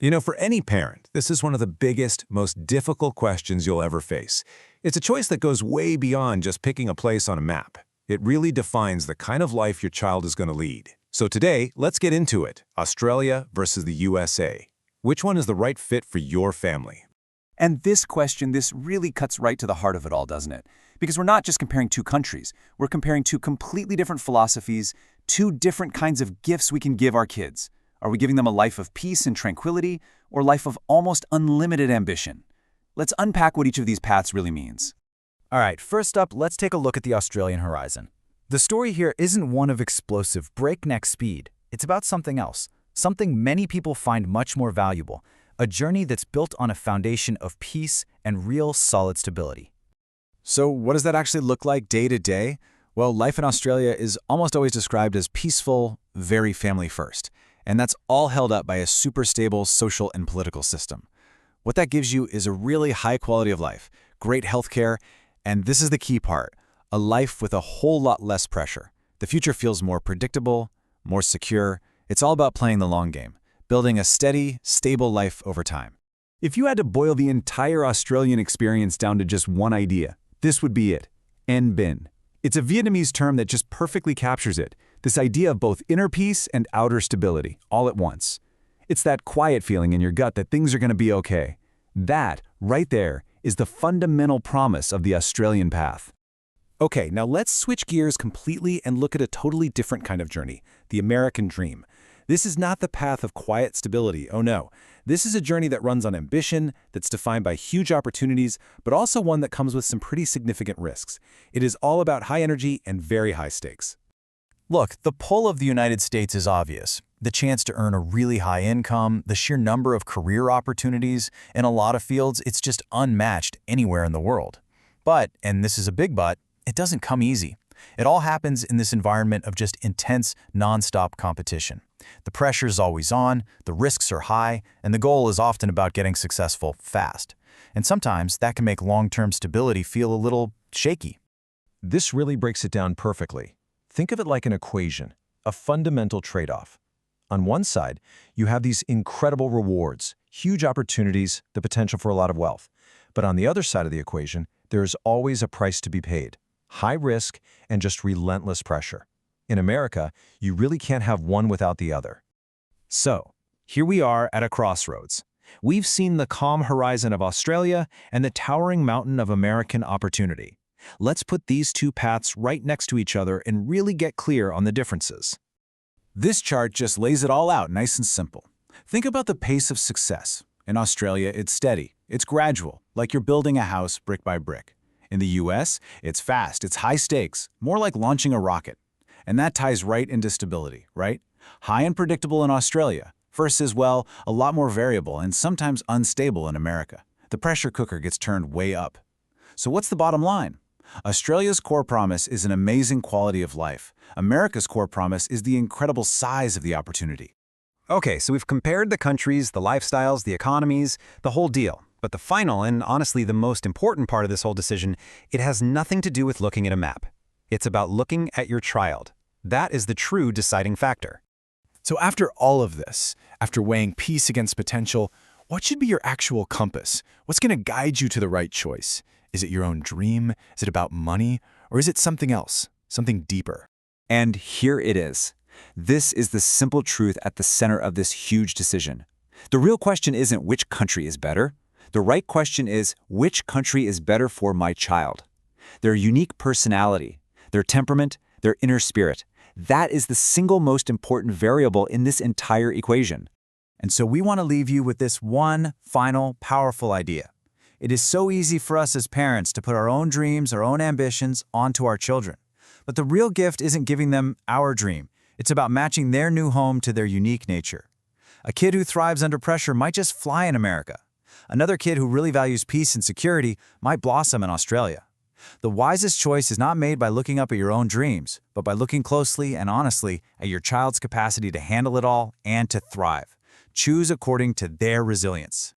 For any parent, this is one of the biggest, most difficult questions you'll ever face. It's a choice that goes way beyond just picking a place on a map. It really defines the kind of life your child is going to lead. So today, let's get into it. Australia versus the USA. Which one is the right fit for your family? And this question, this really cuts right to the heart of it all, doesn't it? Because we're not just comparing two countries. We're comparing two completely different philosophies, two different kinds of gifts we can give our kids. Are we giving them a life of peace and tranquility, or a life of almost unlimited ambition? Let's unpack what each of these paths really means. All right, first up, let's take a look at the Australian horizon. The story here isn't one of explosive, breakneck speed. It's about something else, something many people find much more valuable, a journey that's built on a foundation of peace and real solid stability. So what does that actually look like day to day? Well, life in Australia is almost always described as peaceful, very family first. And that's all held up by a super stable social and political system. What that gives you is a really high quality of life, great healthcare, and this is the key part, a life with a whole lot less pressure. The future feels more predictable, more secure. It's all about playing the long game, building a steady, stable life over time. If you had to boil the entire Australian experience down to just one idea, this would be it: An Binh. It's a Vietnamese term that just perfectly captures it, this idea of both inner peace and outer stability, all at once. It's that quiet feeling in your gut that things are going to be okay. That, right there, is the fundamental promise of the Australian path. Okay, now let's switch gears completely and look at a totally different kind of journey, the American dream. This is not the path of quiet stability, oh no. This is a journey that runs on ambition, that's defined by huge opportunities, but also one that comes with some pretty significant risks. It is all about high energy and very high stakes. Look, the pull of the United States is obvious. The chance to earn a really high income, the sheer number of career opportunities, in a lot of fields, it's just unmatched anywhere in the world. But, and this is a big but, it doesn't come easy. It all happens in this environment of just intense, non-stop competition. The pressure is always on, the risks are high, and the goal is often about getting successful fast. And sometimes that can make long-term stability feel a little shaky. This really breaks it down perfectly. Think of it like an equation, a fundamental trade-off. On one side, you have these incredible rewards, huge opportunities, the potential for a lot of wealth. But on the other side of the equation, there is always a price to be paid: high risk and just relentless pressure. In America, you really can't have one without the other. So, here we are at a crossroads. We've seen the calm horizon of Australia and the towering mountain of American opportunity. Let's put these two paths right next to each other and really get clear on the differences. This chart just lays it all out nice and simple. Think about the pace of success. In Australia, it's steady. It's gradual, like you're building a house brick by brick. In the US, it's fast, it's high stakes, more like launching a rocket. And that ties right into stability, right? High and predictable in Australia, versus, well, a lot more variable and sometimes unstable in America. The pressure cooker gets turned way up. So what's the bottom line? Australia's core promise is an amazing quality of life. America's core promise is the incredible size of the opportunity. Okay, so we've compared the countries, the lifestyles, the economies, the whole deal. But the final, and honestly the most important part of this whole decision, it has nothing to do with looking at a map. It's about looking at your child. That is the true deciding factor. So after all of this, after weighing peace against potential, what should be your actual compass? What's going to guide you to the right choice? Is it your own dream? Is it about money? Or is it something else, something deeper? And here it is. This is the simple truth at the center of this huge decision. The real question isn't which country is better. The right question is, which country is better for my child? Their unique personality, their temperament, their inner spirit. That is the single most important variable in this entire equation. And so we want to leave you with this one final, powerful idea. It is so easy for us as parents to put our own dreams, our own ambitions onto our children. But the real gift isn't giving them our dream. It's about matching their new home to their unique nature. A kid who thrives under pressure might just fly in America. Another kid who really values peace and security might blossom in Australia. The wisest choice is not made by looking up at your own dreams, but by looking closely and honestly at your child's capacity to handle it all and to thrive. Choose according to their resilience.